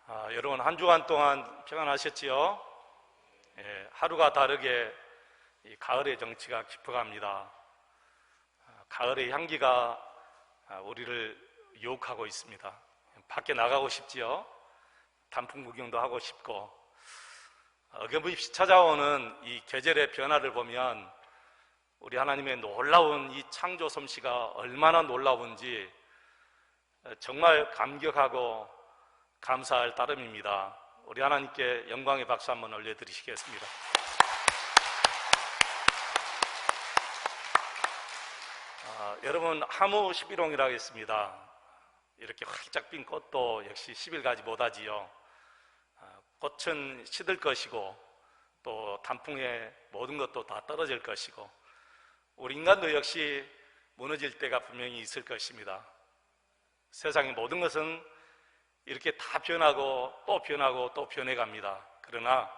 여러분 한 주간 동안 평안하셨지요? 하루가 다르게 이 가을의 정취가 깊어갑니다. 가을의 향기가 우리를 유혹하고 있습니다. 밖에 나가고 싶지요? 단풍 구경도 하고 싶고, 어김없이 찾아오는 이 계절의 변화를 보면 우리 하나님의 놀라운 이 창조 솜씨가 얼마나 놀라운지 정말 감격하고 감사할 따름입니다. 우리 하나님께 영광의 박수 한번 올려드리시겠습니다. 여러분, 하무 11홍이라고 했습니다. 이렇게 활짝 핀 꽃도 역시 10일가지 못하지요. 꽃은 시들 것이고 또 단풍에 모든 것도 다 떨어질 것이고 우리 인간도 역시 무너질 때가 분명히 있을 것입니다. 세상의 모든 것은 이렇게 다 변하고 또 변하고 또 변해갑니다. 그러나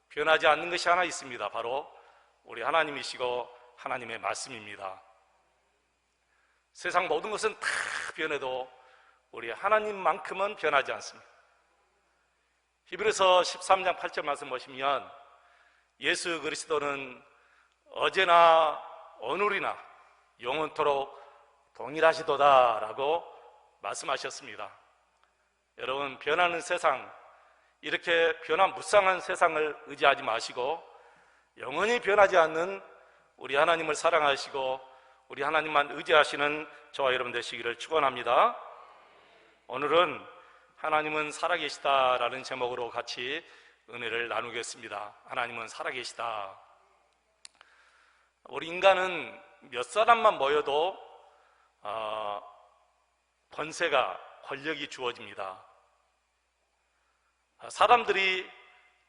변하지 않는 것이 하나 있습니다. 바로 우리 하나님이시고 하나님의 말씀입니다. 세상 모든 것은 다 변해도 우리 하나님만큼은 변하지 않습니다. 히브리서 13장 8절 말씀 보시면 예수 그리스도는 어제나 오늘이나 영원토록 동일하시도다 라고 말씀하셨습니다. 여러분, 변하는 세상, 이렇게 변화무쌍한 세상을 의지하지 마시고 영원히 변하지 않는 우리 하나님을 사랑하시고 우리 하나님만 의지하시는 저와 여러분 되시기를 축원합니다. 오늘은 하나님은 살아계시다라는 제목으로 같이 은혜를 나누겠습니다. 하나님은 살아계시다. 우리 인간은 몇 사람만 모여도 권세가, 권력이 주어집니다. 사람들이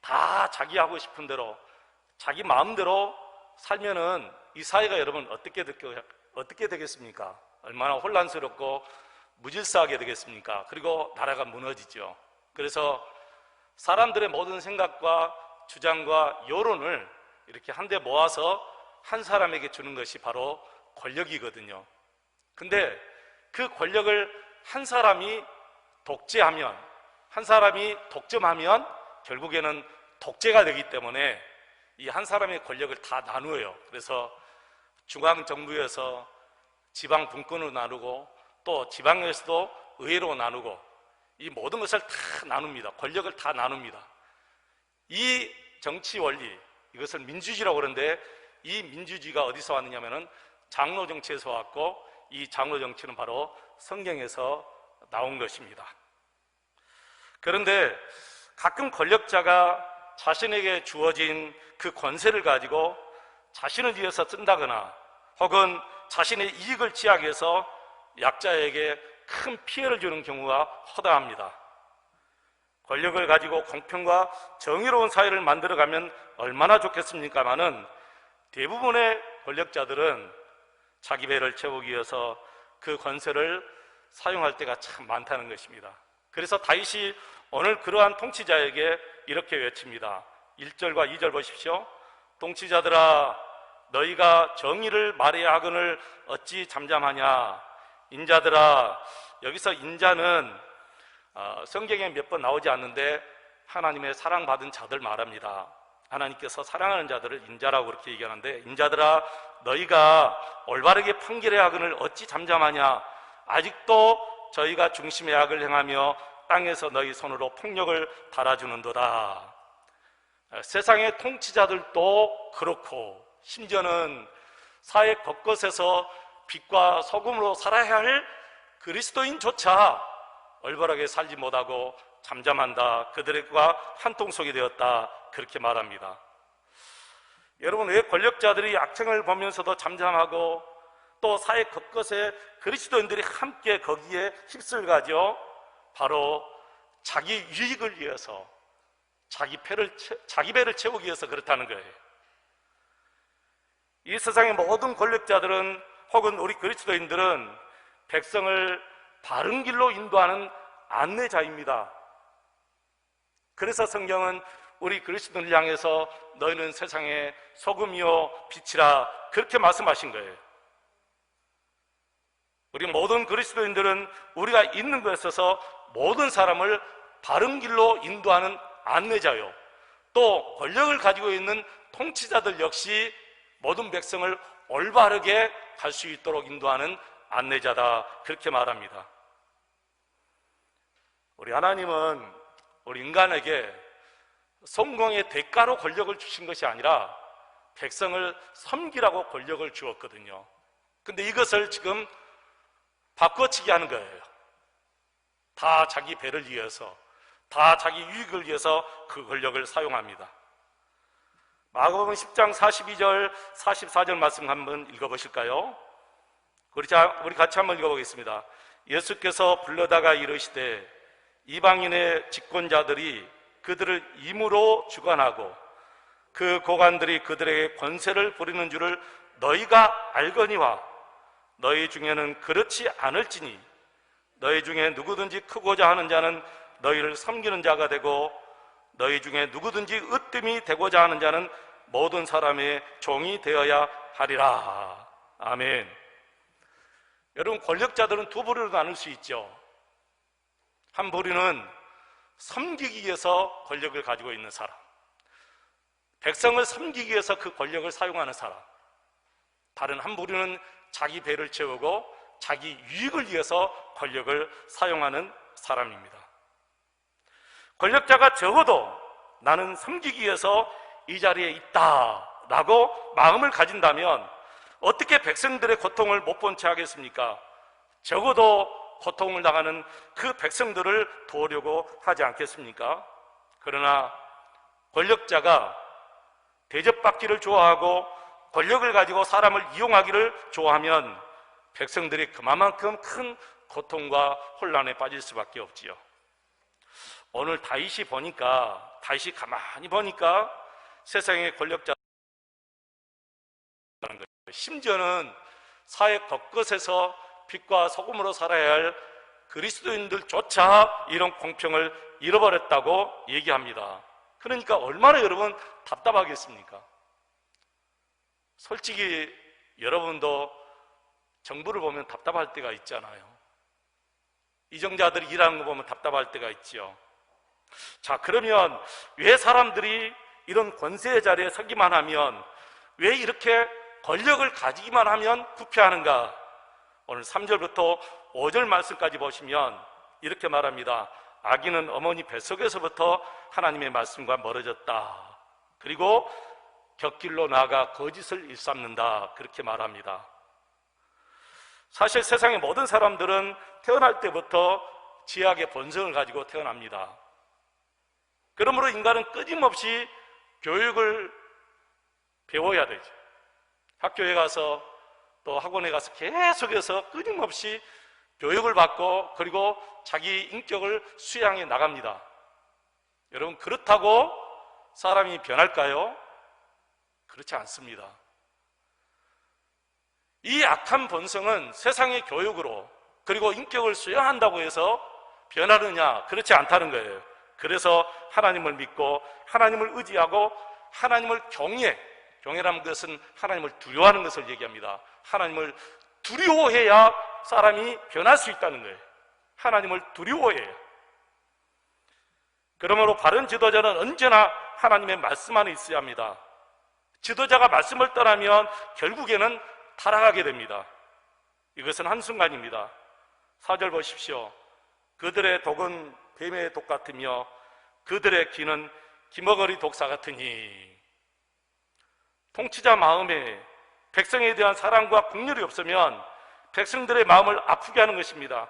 다 자기 하고 싶은 대로 자기 마음대로 살면은 이 사회가 여러분 어떻게 되겠습니까? 얼마나 혼란스럽고 무질서하게 되겠습니까? 그리고 나라가 무너지죠. 그래서 사람들의 모든 생각과 주장과 여론을 이렇게 한데 모아서 한 사람에게 주는 것이 바로 권력이거든요. 근데 그 권력을 한 사람이 독재하면, 한 사람이 독점하면 결국에는 독재가 되기 때문에 이 한 사람의 권력을 다 나누어요. 그래서 중앙정부에서 지방 분권으로 나누고 또 지방에서도 의회로 나누고 이 모든 것을 다 나눕니다. 권력을 다 나눕니다. 이 정치 원리, 이것을 민주주의라고 그러는데 이 민주주의가 어디서 왔느냐면은 장로 정치에서 왔고 이 장로 정치는 바로 성경에서 나온 것입니다. 그런데 가끔 권력자가 자신에게 주어진 그 권세를 가지고 자신을 위해서 쓴다거나 혹은 자신의 이익을 취하기 위해서 약자에게 큰 피해를 주는 경우가 허다합니다. 권력을 가지고 공평과 정의로운 사회를 만들어가면 얼마나 좋겠습니까마는 대부분의 권력자들은 자기 배를 채우기 위해서 그 권세를 사용할 때가 참 많다는 것입니다. 그래서 다윗이 오늘 그러한 통치자에게 이렇게 외칩니다. 1절과 2절 보십시오. 통치자들아, 너희가 정의를 말해야 하거늘 어찌 잠잠하냐. 인자들아, 여기서 인자는 성경에 몇 번 나오지 않는데 하나님의 사랑받은 자들 말합니다. 하나님께서 사랑하는 자들을 인자라고 그렇게 얘기하는데, 인자들아, 너희가 올바르게 판결해야 하거늘 어찌 잠잠하냐. 아직도 저희가 중심의 악을 행하며 땅에서 너희 손으로 폭력을 달아주는도다. 세상의 통치자들도 그렇고 심지어는 사회 곳곳에서 빛과 소금으로 살아야 할 그리스도인조차 올바르게 살지 못하고 잠잠한다. 그들과 한통속이 되었다. 그렇게 말합니다. 여러분, 왜 권력자들이 악행을 보면서도 잠잠하고 또 사회 곳곳에 그리스도인들이 함께 거기에 휩쓸가죠? 바로 자기 유익을 위해서, 자기 배를 채우기 위해서 그렇다는 거예요. 이 세상의 모든 권력자들은 혹은 우리 그리스도인들은 백성을 바른 길로 인도하는 안내자입니다. 그래서 성경은 우리 그리스도인을 향해서 너희는 세상의 소금이요 빛이라 그렇게 말씀하신 거예요. 우리 모든 그리스도인들은 우리가 있는 것에 있어서 모든 사람을 바른 길로 인도하는 안내자요, 또 권력을 가지고 있는 통치자들 역시 모든 백성을 올바르게 갈 수 있도록 인도하는 안내자다, 그렇게 말합니다. 우리 하나님은 우리 인간에게 성공의 대가로 권력을 주신 것이 아니라 백성을 섬기라고 권력을 주었거든요. 근데 이것을 지금 바꿔치기 하는 거예요. 다 자기 배를 위해서, 다 자기 유익을 위해서 그 권력을 사용합니다. 마가복음 10장 42절 44절 말씀 한번 읽어보실까요? 우리 같이 한번 읽어보겠습니다. 예수께서 불러다가 이르시되 이방인의 집권자들이 그들을 임으로 주관하고 그 고관들이 그들에게 권세를 부리는 줄을 너희가 알거니와 너희 중에는 그렇지 않을지니 너희 중에 누구든지 크고자 하는 자는 너희를 섬기는 자가 되고 너희 중에 누구든지 으뜸이 되고자 하는 자는 모든 사람의 종이 되어야 하리라. 아멘. 여러분, 권력자들은 두 부류로 나눌 수 있죠. 한 부류는 섬기기 위해서 권력을 가지고 있는 사람, 백성을 섬기기 위해서 그 권력을 사용하는 사람. 다른 한 부류는 자기 배를 채우고 자기 유익을 위해서 권력을 사용하는 사람입니다. 권력자가 적어도 나는 섬기기 위해서 이 자리에 있다라고 마음을 가진다면 어떻게 백성들의 고통을 못 본 채 하겠습니까? 적어도 고통을 당하는 그 백성들을 도우려고 하지 않겠습니까? 그러나 권력자가 대접받기를 좋아하고 권력을 가지고 사람을 이용하기를 좋아하면 백성들이 그만큼 큰 고통과 혼란에 빠질 수밖에 없지요. 오늘 다윗이 가만히 보니까 세상의 권력자, 심지어는 사회 곳곳에서 빛과 소금으로 살아야 할 그리스도인들조차 이런 공평을 잃어버렸다고 얘기합니다. 그러니까 얼마나 여러분 답답하겠습니까? 솔직히 여러분도 정부를 보면 답답할 때가 있잖아요. 이정자들이 일하는 거 보면 답답할 때가 있지요. 자, 그러면 왜 사람들이 이런 권세의 자리에 서기만 하면, 왜 이렇게 권력을 가지기만 하면 부패하는가? 오늘 3절부터 5절 말씀까지 보시면 이렇게 말합니다. 아기는 어머니 뱃속에서부터 하나님의 말씀과 멀어졌다. 그리고 곁길로 나아가 거짓을 일삼는다. 그렇게 말합니다. 사실 세상의 모든 사람들은 태어날 때부터 지약의 본성을 가지고 태어납니다. 그러므로 인간은 끊임없이 교육을 배워야 되죠. 학교에 가서 또 학원에 가서 계속해서 끊임없이 교육을 받고 그리고 자기 인격을 수양해 나갑니다. 여러분, 그렇다고 사람이 변할까요? 그렇지 않습니다. 이 악한 본성은 세상의 교육으로 그리고 인격을 수양한다고 해서 변하느냐? 그렇지 않다는 거예요. 그래서 하나님을 믿고 하나님을 의지하고 하나님을 경외라는 것은 하나님을 두려워하는 것을 얘기합니다. 하나님을 두려워해야 사람이 변할 수 있다는 거예요. 하나님을 두려워해요. 그러므로 바른 지도자는 언제나 하나님의 말씀 안에 있어야 합니다. 지도자가 말씀을 떠나면 결국에는 타락하게 됩니다. 이것은 한순간입니다. 4절 보십시오. 그들의 독은 뱀의 독 같으며 그들의 기는 기머거리 독사 같으니. 통치자 마음에 백성에 대한 사랑과 긍휼이 없으면 백성들의 마음을 아프게 하는 것입니다.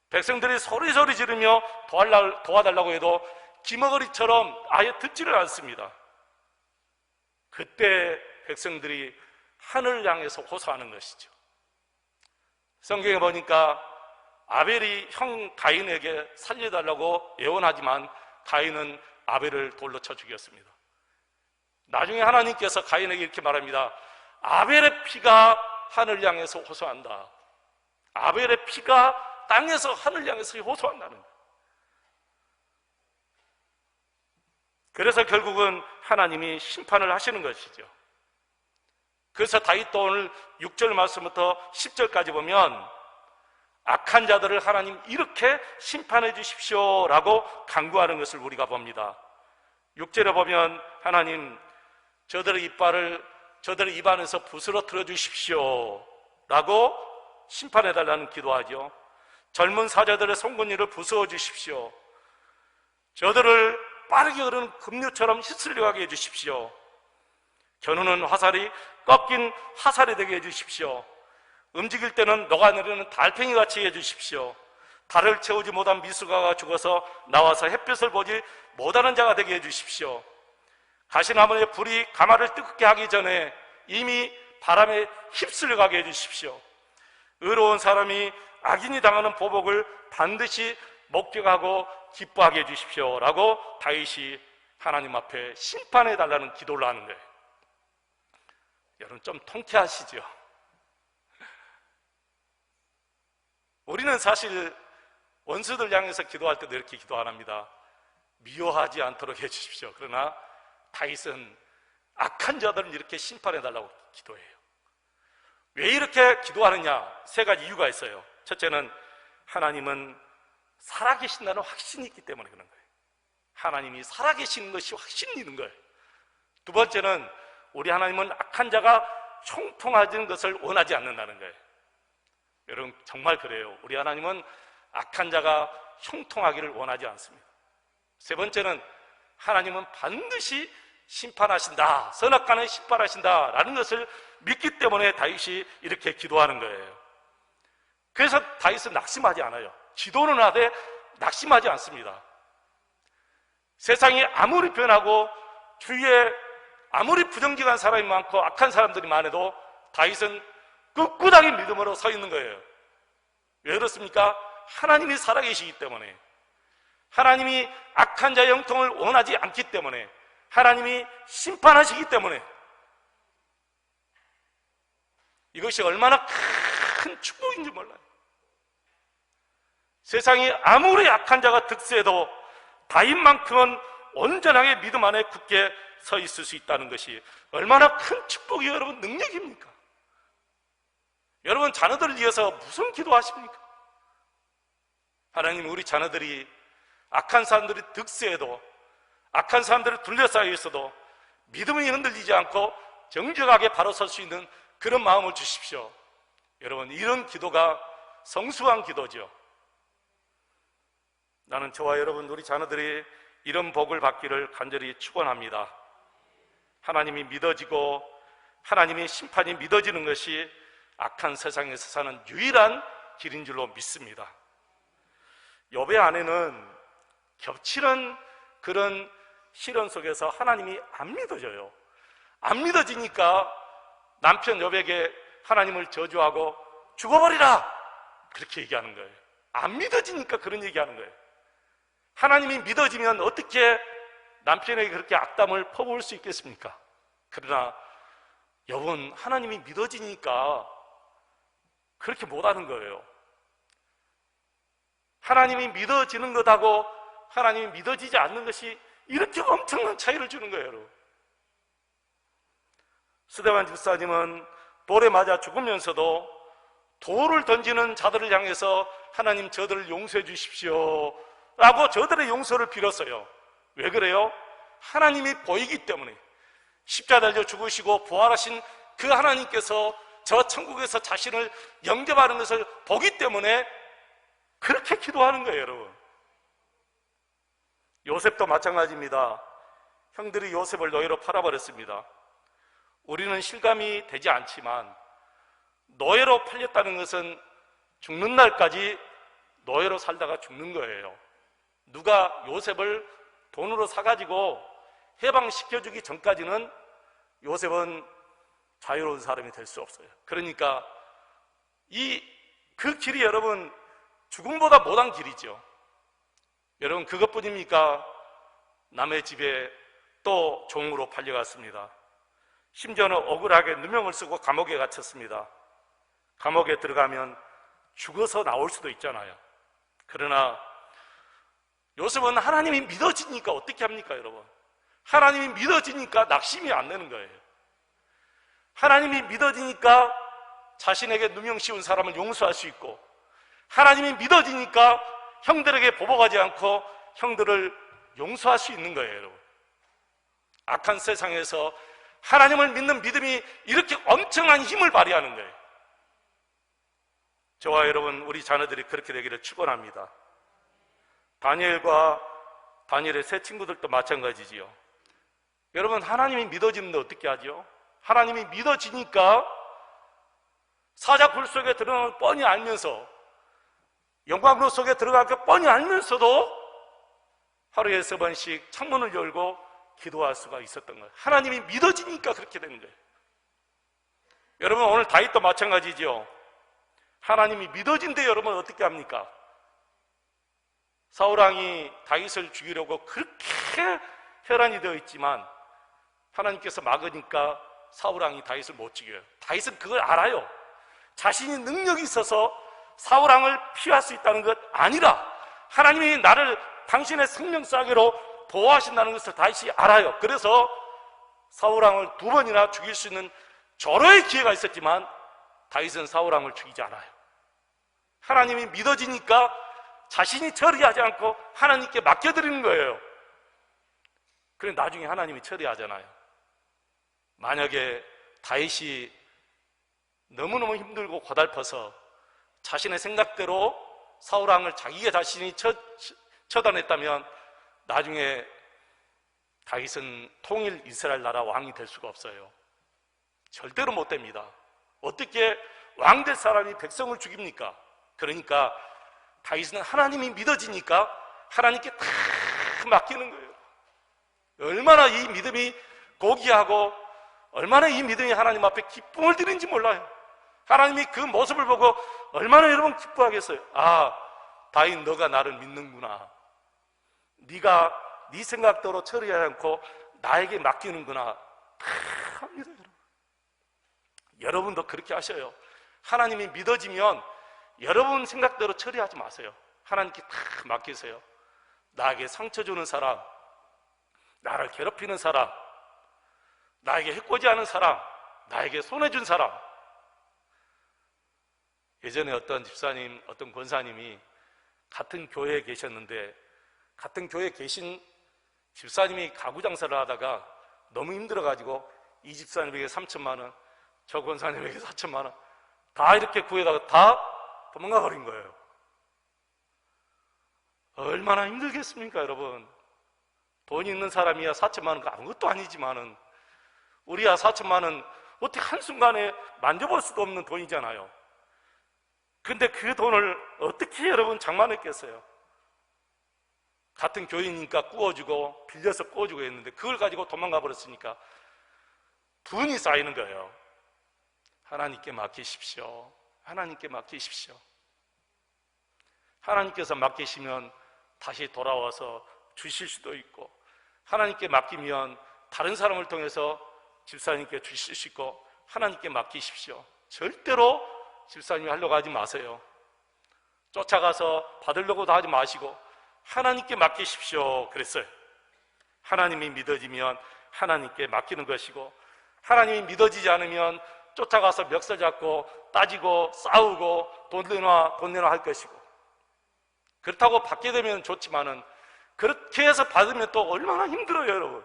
백성들이 소리소리 지르며 도와달라고 해도 기머거리처럼 아예 듣지를 않습니다. 그때 백성들이 하늘을 향해서 호소하는 것이죠. 성경에 보니까 아벨이 형 가인에게 살려달라고 예언하지만 가인은 아벨을 돌로 쳐 죽였습니다. 나중에 하나님께서 가인에게 이렇게 말합니다. 아벨의 피가 하늘을 향해서 호소한다. 아벨의 피가 땅에서 하늘을 향해서 호소한다는 거예요. 그래서 결국은 하나님이 심판을 하시는 것이죠. 그래서 다윗도 오늘 6절 말씀부터 10절까지 보면 악한 자들을 하나님 이렇게 심판해 주십시오라고 간구하는 것을 우리가 봅니다. 6절에 보면 하나님 저들의 입안에서 부스러뜨려 주십시오 라고 심판해 달라는 기도하죠. 젊은 사자들의 송곳니를 부수어 주십시오. 저들을 빠르게 흐르는 급류처럼 휩쓸려 가게 해주십시오. 겨누는 화살이 꺾인 화살이 되게 해주십시오. 움직일 때는 녹아내리는 달팽이같이 해주십시오. 달을 채우지 못한 미숙아가 죽어서 나와서 햇볕을 보지 못하는 자가 되게 해주십시오. 가시나무에 불이 가마를 뜨겁게 하기 전에 이미 바람에 휩쓸려 가게 해주십시오. 의로운 사람이 악인이 당하는 보복을 반드시 목격하고 기뻐하게 해주십시오 라고 다윗이 하나님 앞에 심판해 달라는 기도를 하는 거예요. 여러분 좀 통쾌하시죠? 우리는 사실 원수들 향해서 기도할 때도 이렇게 기도 안 합니다. 미워하지 않도록 해주십시오. 그러나 다윗은 악한 자들은 이렇게 심판해 달라고 기도해요. 왜 이렇게 기도하느냐? 세 가지 이유가 있어요. 첫째는 하나님은 살아계신다는 확신이 있기 때문에 그런 거예요. 하나님이 살아계시는 것이 확신이 있는 거예요. 두 번째는 우리 하나님은 악한 자가 형통하는 것을 원하지 않는다는 거예요. 여러분 정말 그래요. 우리 하나님은 악한 자가 형통하기를 원하지 않습니다. 세 번째는 하나님은 반드시 심판하신다, 선악간에 심판하신다라는 것을 믿기 때문에 다윗이 이렇게 기도하는 거예요. 그래서 다윗은 낙심하지 않아요. 기도는 하되 낙심하지 않습니다. 세상이 아무리 변하고 주위에 아무리 부정직한 사람이 많고 악한 사람들이 많아도 다윗은 꿋꿋하게 믿음으로 서 있는 거예요. 왜 그렇습니까? 하나님이 살아계시기 때문에, 하나님이 악한 자의 형통을 원하지 않기 때문에, 하나님이 심판하시기 때문에. 이것이 얼마나 큰 축복인지 몰라요. 세상이 아무리 악한 자가 득세해도 다윗만큼은 온전하게 믿음 안에 굳게 서 있을 수 있다는 것이 얼마나 큰 축복이 여러분 능력입니까? 여러분 자녀들을 위해서 무슨 기도하십니까? 하나님 우리 자녀들이 악한 사람들이 득세해도, 악한 사람들을 둘러싸여 있어도 믿음이 흔들리지 않고 정직하게 바로 설 수 있는 그런 마음을 주십시오. 여러분 이런 기도가 성수한 기도죠. 나는 저와 여러분 우리 자녀들이 이런 복을 받기를 간절히 축원합니다. 하나님이 믿어지고 하나님의 심판이 믿어지는 것이 악한 세상에서 사는 유일한 길인 줄로 믿습니다. 욥의 아내는 겹치는 그런 시련 속에서 하나님이 안 믿어져요. 안 믿어지니까 남편 욥에게 하나님을 저주하고 죽어버리라 그렇게 얘기하는 거예요. 안 믿어지니까 그런 얘기하는 거예요. 하나님이 믿어지면 어떻게 남편에게 그렇게 악담을 퍼부을 수 있겠습니까? 그러나 욥은 하나님이 믿어지니까 그렇게 못하는 거예요. 하나님이 믿어지는 것하고 하나님이 믿어지지 않는 것이 이렇게 엄청난 차이를 주는 거예요, 여러분. 스데반 집사님은 돌에 맞아 죽으면서도 돌을 던지는 자들을 향해서 하나님 저들을 용서해 주십시오 라고 저들의 용서를 빌었어요. 왜 그래요? 하나님이 보이기 때문에, 십자가에 달려 죽으시고 부활하신 그 하나님께서 저 천국에서 자신을 영접하는 것을 보기 때문에 그렇게 기도하는 거예요, 여러분. 요셉도 마찬가지입니다. 형들이 요셉을 노예로 팔아버렸습니다. 우리는 실감이 되지 않지만 노예로 팔렸다는 것은 죽는 날까지 노예로 살다가 죽는 거예요. 누가 요셉을 돈으로 사가지고 해방시켜주기 전까지는 요셉은 자유로운 사람이 될 수 없어요. 그러니까 그 길이 여러분 죽음보다 못한 길이죠. 여러분 그것뿐입니까? 남의 집에 또 종으로 팔려갔습니다. 심지어는 억울하게 누명을 쓰고 감옥에 갇혔습니다. 감옥에 들어가면 죽어서 나올 수도 있잖아요. 그러나 요셉은 하나님이 믿어지니까 어떻게 합니까, 여러분? 하나님이 믿어지니까 낙심이 안 되는 거예요. 하나님이 믿어지니까 자신에게 누명 씌운 사람을 용서할 수 있고, 하나님이 믿어지니까 형들에게 보복하지 않고 형들을 용서할 수 있는 거예요, 여러분. 악한 세상에서 하나님을 믿는 믿음이 이렇게 엄청난 힘을 발휘하는 거예요. 저와 여러분, 우리 자녀들이 그렇게 되기를 축원합니다. 다니엘의 세 친구들도 마찬가지지요. 여러분, 하나님이 믿어지는데 어떻게 하죠? 하나님이 믿어지니까 사자굴 속에 들어가는 걸 뻔히 알면서, 영광로 속에 들어갈 걸 뻔히 알면서도 하루에 3번씩 창문을 열고 기도할 수가 있었던 거예요. 하나님이 믿어지니까 그렇게 된 거예요. 여러분, 오늘 다윗도 마찬가지죠. 하나님이 믿어진데 여러분 어떻게 합니까? 사울왕이 다윗을 죽이려고 그렇게 혈안이 되어 있지만 하나님께서 막으니까 사울왕이 다윗을 못 죽여요. 다윗은 그걸 알아요. 자신이 능력이 있어서 사울왕을 피할 수 있다는 것 아니라 하나님이 나를 당신의 생명싸개로 보호하신다는 것을 다윗이 알아요. 그래서 사울왕을 2번이나 죽일 수 있는 절호의 기회가 있었지만 다윗은 사울왕을 죽이지 않아요. 하나님이 믿어지니까 자신이 처리하지 않고 하나님께 맡겨드리는 거예요. 그래 나중에 하나님이 처리하잖아요. 만약에 다윗이 너무너무 힘들고 고달퍼서 자신의 생각대로 사울왕을 자기가 자신이 처단했다면 나중에 다윗은 통일 이스라엘 나라 왕이 될 수가 없어요. 절대로 못 됩니다. 어떻게 왕 될 사람이 백성을 죽입니까? 그러니까 다윗은 하나님이 믿어지니까 하나님께 다 맡기는 거예요. 얼마나 이 믿음이 고귀하고 얼마나 이 믿음이 하나님 앞에 기쁨을 드리는지 몰라요. 하나님이 그 모습을 보고 얼마나 여러분 기뻐하겠어요. 아, 다윗 너가 나를 믿는구나. 네가 네 생각대로 처리하지 않고 나에게 맡기는구나. 다 합니다, 여러분. 여러분도 그렇게 하셔요. 하나님이 믿어지면 여러분 생각대로 처리하지 마세요. 하나님께 다 맡기세요. 나에게 상처 주는 사람, 나를 괴롭히는 사람, 나에게 해코지하는 사람, 나에게 손해준 사람. 예전에 어떤 집사님, 어떤 권사님이 같은 교회에 계셨는데 같은 교회에 계신 집사님이 가구 장사를 하다가 너무 힘들어가지고 이 집사님에게 3천만 원, 저 권사님에게 4천만 원 다 이렇게 구해다가 다 도망가 버린 거예요. 얼마나 힘들겠습니까, 여러분? 돈 있는 사람이야 4천만 원 아무것도 아니지만은 우리야 4천만 원 어떻게 한순간에 만져볼 수도 없는 돈이잖아요. 근데 그 돈을 어떻게 여러분 장만했겠어요? 같은 교회니까 꾸어주고 빌려서 꾸어주고 했는데 그걸 가지고 도망가 버렸으니까 분이 쌓이는 거예요. 하나님께 맡기십시오. 하나님께 맡기십시오. 하나님께서 맡기시면 다시 돌아와서 주실 수도 있고 하나님께 맡기면 다른 사람을 통해서 집사님께 주실 수 있고 하나님께 맡기십시오. 절대로 집사님이 하려고 하지 마세요. 쫓아가서 받으려고도 하지 마시고 하나님께 맡기십시오 그랬어요. 하나님이 믿어지면 하나님께 맡기는 것이고 하나님이 믿어지지 않으면 쫓아가서 멱살 잡고 따지고 싸우고 돈 내놔 할 것이고 그렇다고 받게 되면 좋지만은 그렇게 해서 받으면 또 얼마나 힘들어요, 여러분.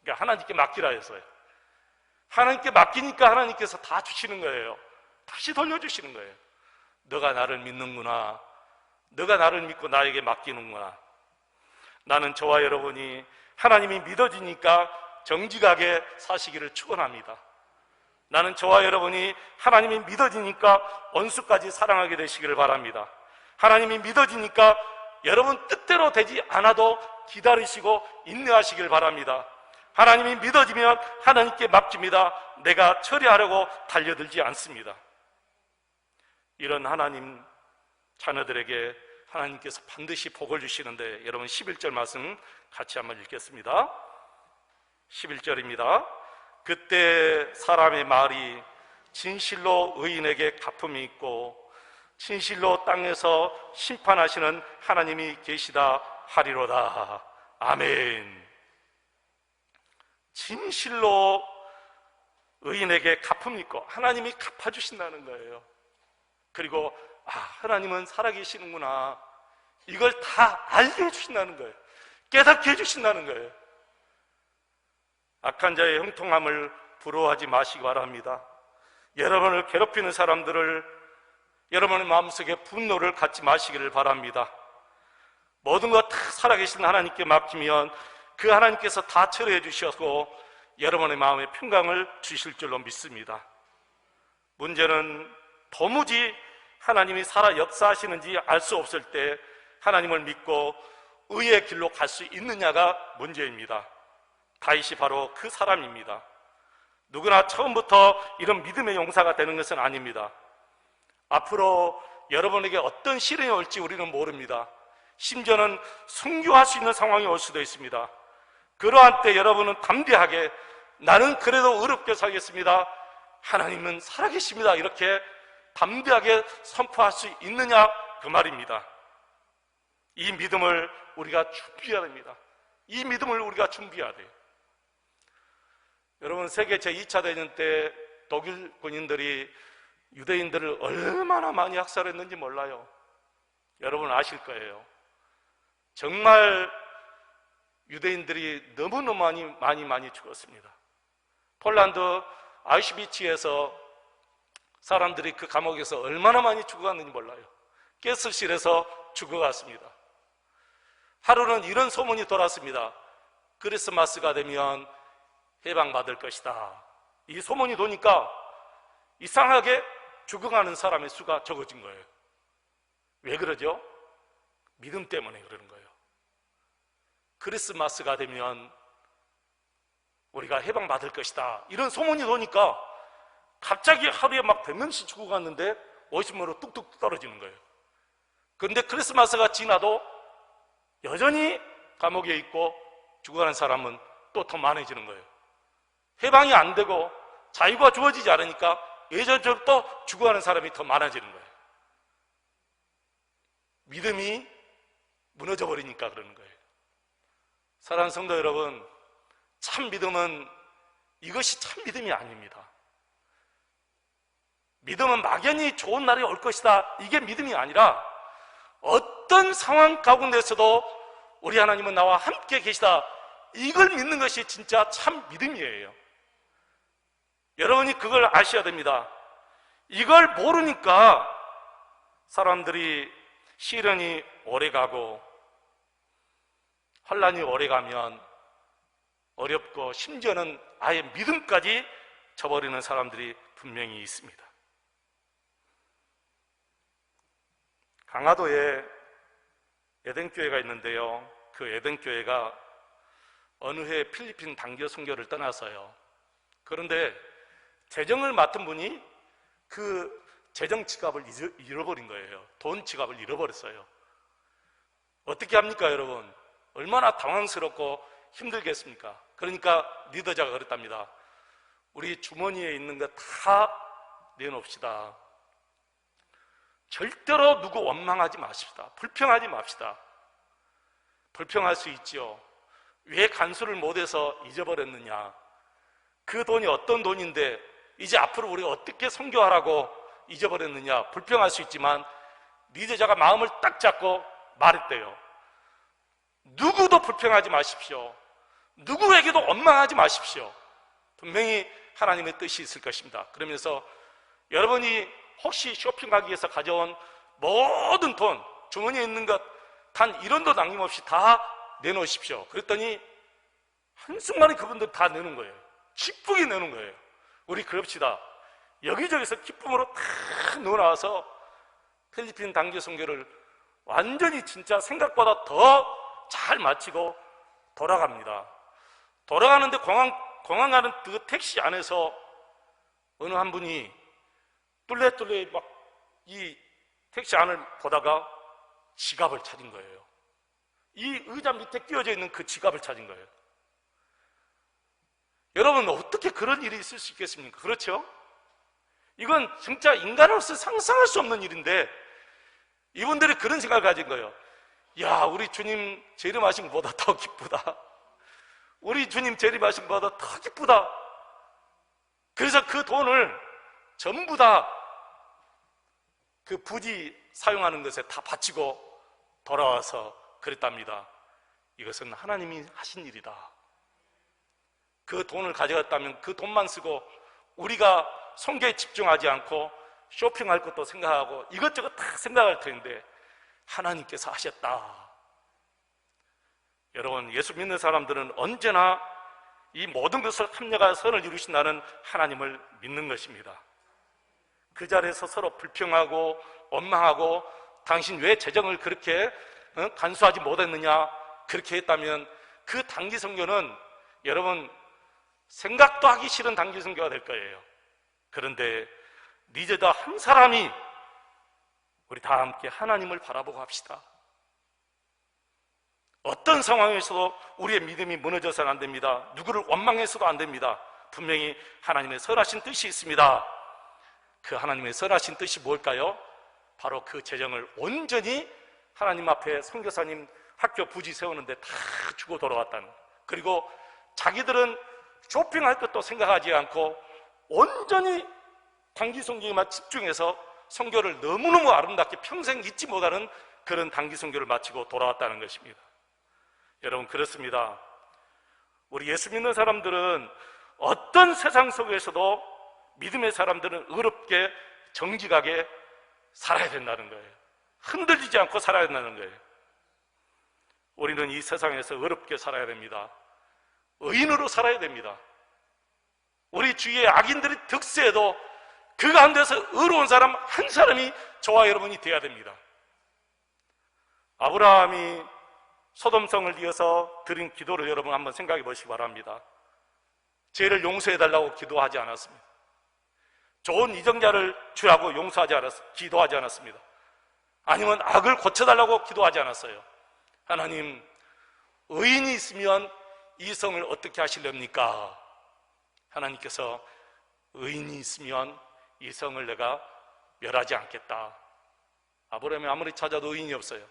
그러니까 하나님께 맡기라 했어요. 하나님께 맡기니까 하나님께서 다 주시는 거예요. 다시 돌려주시는 거예요. 너가 나를 믿는구나. 너가 나를 믿고 나에게 맡기는구나. 나는 저와 여러분이 하나님이 믿어지니까 정직하게 사시기를 축원합니다. 나는 저와 여러분이 하나님이 믿어지니까 원수까지 사랑하게 되시기를 바랍니다. 하나님이 믿어지니까 여러분 뜻대로 되지 않아도 기다리시고 인내하시길 바랍니다. 하나님이 믿어지면 하나님께 맡깁니다. 내가 처리하려고 달려들지 않습니다. 이런 하나님 자녀들에게 하나님께서 반드시 복을 주시는데 여러분 11절 말씀 같이 한번 읽겠습니다. 11절입니다. 그때 사람의 말이 진실로 의인에게 갚음이 있고 진실로 땅에서 심판하시는 하나님이 계시다 하리로다. 아멘. 진실로 의인에게 갚음이 있고 하나님이 갚아주신다는 거예요. 그리고 하나님은 살아계시는구나, 이걸 다 알게 해주신다는 거예요. 깨닫게 해주신다는 거예요. 악한 자의 형통함을 부러워하지 마시기 바랍니다. 여러분을 괴롭히는 사람들을, 여러분의 마음속에 분노를 갖지 마시기를 바랍니다. 모든 것 다 살아계신 하나님께 맡기면 그 하나님께서 다 처리해 주셨고 여러분의 마음에 평강을 주실 줄로 믿습니다. 문제는 도무지 하나님이 살아 역사하시는지 알 수 없을 때 하나님을 믿고 의의 길로 갈 수 있느냐가 문제입니다. 다윗이 바로 그 사람입니다. 누구나 처음부터 이런 믿음의 용사가 되는 것은 아닙니다. 앞으로 여러분에게 어떤 시련이 올지 우리는 모릅니다. 심지어는 순교할 수 있는 상황이 올 수도 있습니다. 그러한 때 여러분은 담대하게 나는 그래도 어렵게 살겠습니다, 하나님은 살아계십니다, 이렇게 담대하게 선포할 수 있느냐, 그 말입니다. 이 믿음을 우리가 준비해야 됩니다. 이 믿음을 우리가 준비해야 돼요. 여러분, 세계 제2차 대전 때 독일 군인들이 유대인들을 얼마나 많이 학살했는지 몰라요. 여러분 아실 거예요. 정말 유대인들이 너무너무 많이 죽었습니다. 폴란드 아우슈비츠에서 사람들이 그 감옥에서 얼마나 많이 죽어갔는지 몰라요. 가스실에서 죽어갔습니다. 하루는 이런 소문이 돌았습니다. 크리스마스가 되면 해방받을 것이다. 이 소문이 도니까 이상하게 죽어가는 사람의 수가 적어진 거예요. 왜 그러죠? 믿음 때문에 그러는 거예요. 크리스마스가 되면 우리가 해방받을 것이다, 이런 소문이 도니까 갑자기 하루에 막 100명씩 죽어갔는데 50명으로 뚝뚝 떨어지는 거예요. 그런데 크리스마스가 지나도 여전히 감옥에 있고 죽어가는 사람은 또 더 많아지는 거예요. 해방이 안 되고 자유가 주어지지 않으니까 예전처럼 또 죽어가는 사람이 더 많아지는 거예요. 믿음이 무너져 버리니까 그러는 거예요. 사랑하는 성도 여러분, 참 믿음은 이것이 참 믿음이 아닙니다. 믿음은 막연히 좋은 날이 올 것이다, 이게 믿음이 아니라 어떤 상황 가운데서도 우리 하나님은 나와 함께 계시다, 이걸 믿는 것이 진짜 참 믿음이에요. 여러분이 그걸 아셔야 됩니다. 이걸 모르니까 사람들이 시련이 오래가고 환난이 오래가면 어렵고 심지어는 아예 믿음까지 저버리는 사람들이 분명히 있습니다. 강화도에 에덴교회가 있는데요, 그 에덴교회가 어느 해 필리핀 단교 선교를 떠나서요, 그런데 재정을 맡은 분이 그 재정 지갑을 잃어버린 거예요. 돈 지갑을 잃어버렸어요. 어떻게 합니까 여러분? 얼마나 당황스럽고 힘들겠습니까? 그러니까 리더자가 그랬답니다. 우리 주머니에 있는 거 다 내놓읍시다. 절대로 누구 원망하지 마십시다. 불평하지 맙시다. 불평할 수 있지요. 왜 간수를 못해서 잊어버렸느냐, 그 돈이 어떤 돈인데 이제 앞으로 우리가 어떻게 선교하라고 잊어버렸느냐, 불평할 수 있지만 리더자가 마음을 딱 잡고 말했대요. 누구도 불평하지 마십시오. 누구에게도 원망하지 마십시오. 분명히 하나님의 뜻이 있을 것입니다. 그러면서 여러분이 혹시 쇼핑 가기 위해서 가져온 모든 돈, 주머니에 있는 것 단 1원도 남김없이 다 내놓으십시오. 그랬더니 한순간에 그분들 다 내는 거예요. 기쁘게 내는 거예요. 우리 그럽시다. 여기저기서 기쁨으로 다 넣어놔서 필리핀 단기 선교를 완전히 진짜 생각보다 더 잘 마치고 돌아갑니다. 돌아가는데 공항 가는 그 택시 안에서 어느 한 분이 뚫레뚫레 막 이 택시 안을 보다가 지갑을 찾은 거예요. 이 의자 밑에 끼워져 있는 그 지갑을 찾은 거예요. 여러분, 어떻게 그런 일이 있을 수 있겠습니까? 그렇죠? 이건 진짜 인간으로서 상상할 수 없는 일인데 이분들이 그런 생각을 가진 거예요. 야, 우리 주님 재림하신 것보다 더 기쁘다. 우리 주님 재림하신 것보다 더 기쁘다. 그래서 그 돈을 전부 다 그 부지 사용하는 것에 다 바치고 돌아와서 그랬답니다. 이것은 하나님이 하신 일이다. 그 돈을 가져갔다면 그 돈만 쓰고 우리가 선교에 집중하지 않고 쇼핑할 것도 생각하고 이것저것 다 생각할 텐데 하나님께서 하셨다. 여러분, 예수 믿는 사람들은 언제나 이 모든 것을 합력하여 선을 이루신다는 하나님을 믿는 것입니다. 그 자리에서 서로 불평하고 원망하고 당신 왜 재정을 그렇게 간수하지 못했느냐 그렇게 했다면 그 단기 선교는 여러분 생각도 하기 싫은 단기 선교가 될 거예요. 그런데 리더다 한 사람이 우리 다 함께 하나님을 바라보고 합시다. 어떤 상황에서도 우리의 믿음이 무너져서는 안 됩니다. 누구를 원망해서도 안 됩니다. 분명히 하나님의 선하신 뜻이 있습니다. 그 하나님의 선하신 뜻이 뭘까요? 바로 그 재정을 온전히 하나님 앞에 선교사님 학교 부지 세우는데 다 주고 돌아왔다는, 그리고 자기들은 쇼핑할 것도 생각하지 않고 온전히 단기 선교에만 집중해서 선교를 너무너무 아름답게 평생 잊지 못하는 그런 단기 선교를 마치고 돌아왔다는 것입니다. 여러분, 그렇습니다. 우리 예수 믿는 사람들은 어떤 세상 속에서도 믿음의 사람들은 의롭게 정직하게 살아야 된다는 거예요. 흔들리지 않고 살아야 된다는 거예요. 우리는 이 세상에서 의롭게 살아야 됩니다. 의인으로 살아야 됩니다. 우리 주위의 악인들이 득세해도 그 가운데서 의로운 사람 한 사람이 저와 여러분이 되어야 됩니다. 아브라함이 소돔성을 이어서 드린 기도를 여러분 한번 생각해 보시기 바랍니다. 죄를 용서해 달라고 기도하지 않았습니다. 좋은 이정자를 주라고 기도하지 않았습니다. 아니면 악을 고쳐달라고 기도하지 않았어요. 하나님, 의인이 있으면 이 성을 어떻게 하시렵니까? 하나님께서 의인이 있으면 이 성을 내가 멸하지 않겠다. 아브라함이 아무리 찾아도 의인이 없어요.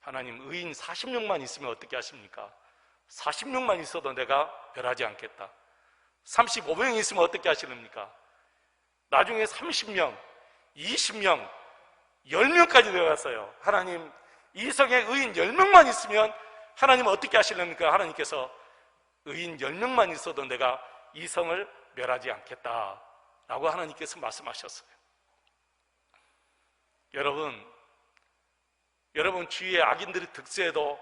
하나님, 의인 40명만 있으면 어떻게 하십니까? 40명만 있어도 내가 멸하지 않겠다. 35명이 있으면 어떻게 하시렵니까? 나중에 30명, 20명, 10명까지 되어갔어요. 하나님, 이 성에 의인 10명만 있으면 하나님 어떻게 하시렵니까? 하나님께서 의인 10명만 있어도 내가 이 성을 멸하지 않겠다 라고 하나님께서 말씀하셨어요. 여러분 주위에 악인들이 득세해도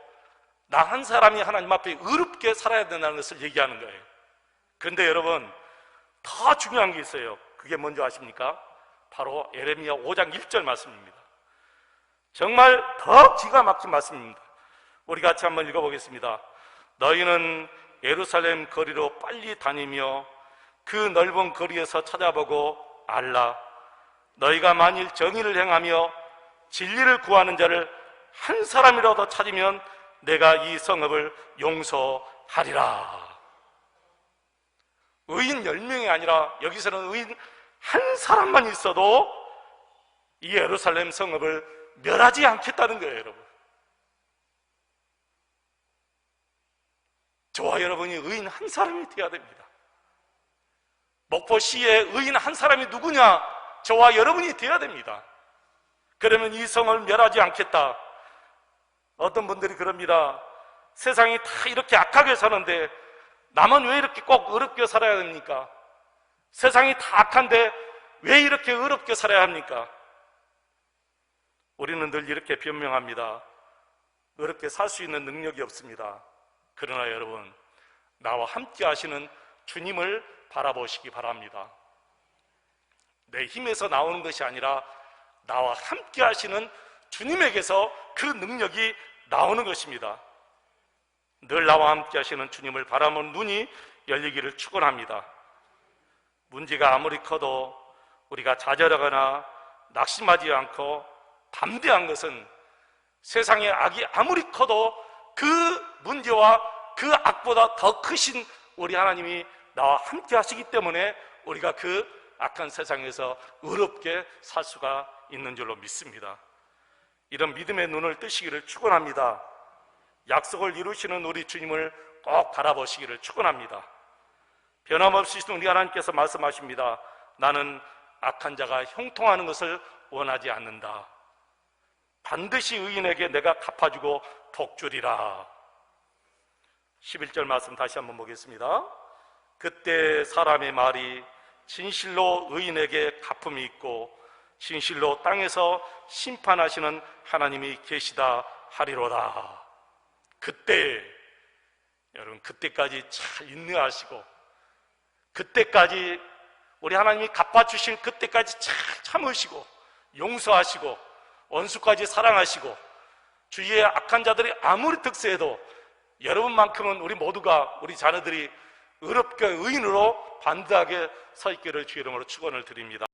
나 한 사람이 하나님 앞에 의롭게 살아야 된다는 것을 얘기하는 거예요. 그런데 여러분, 더 중요한 게 있어요. 그게 뭔지 아십니까? 바로 예레미야 5장 1절 말씀입니다. 정말 더 기가 막힌 말씀입니다. 우리 같이 한번 읽어보겠습니다. 너희는 예루살렘 거리로 빨리 다니며 그 넓은 거리에서 찾아보고 알라. 너희가 만일 정의를 행하며 진리를 구하는 자를 한 사람이라도 찾으면 내가 이 성읍을 용서하리라. 의인 10명이 아니라 여기서는 의인 한 사람만 있어도 이 예루살렘 성읍을 멸하지 않겠다는 거예요. 여러분, 저와 여러분이 의인 한 사람이 되어야 됩니다. 목포시에 의인 한 사람이 누구냐? 저와 여러분이 되어야 됩니다. 그러면 이 성을 멸하지 않겠다. 어떤 분들이 그럽니다. 세상이 다 이렇게 악하게 사는데 남은 왜 이렇게 꼭 의롭게 살아야 됩니까? 세상이 다 악한데 왜 이렇게 의롭게 살아야 합니까? 우리는 늘 이렇게 변명합니다. 의롭게 살 수 있는 능력이 없습니다. 그러나 여러분, 나와 함께 하시는 주님을 바라보시기 바랍니다. 내 힘에서 나오는 것이 아니라 나와 함께 하시는 주님에게서 그 능력이 나오는 것입니다. 늘 나와 함께 하시는 주님을 바라보는 눈이 열리기를 축원합니다. 문제가 아무리 커도 우리가 좌절하거나 낙심하지 않고 담대한 것은 세상의 악이 아무리 커도 그 문제와 그 악보다 더 크신 우리 하나님이 나와 함께 하시기 때문에 우리가 그 악한 세상에서 의롭게 살 수가 있는 줄로 믿습니다. 이런 믿음의 눈을 뜨시기를 축원합니다. 약속을 이루시는 우리 주님을 꼭 바라보시기를 축원합니다. 변함없이 우리 하나님께서 말씀하십니다. 나는 악한 자가 형통하는 것을 원하지 않는다. 반드시 의인에게 내가 갚아주고 복주리라. 11절 말씀 다시 한번 보겠습니다. 그때 사람의 말이 진실로 의인에게 갚음이 있고 진실로 땅에서 심판하시는 하나님이 계시다 하리로다. 그때, 여러분, 그때까지 잘 인내하시고 그때까지 우리 하나님이 갚아주신 그때까지 잘 참으시고 용서하시고 원수까지 사랑하시고 주위의 악한 자들이 아무리 득세해도 여러분만큼은 우리 모두가, 우리 자녀들이 의롭게 의인으로 반듯하게 서 있기를 주의 이름으로 축원을 드립니다.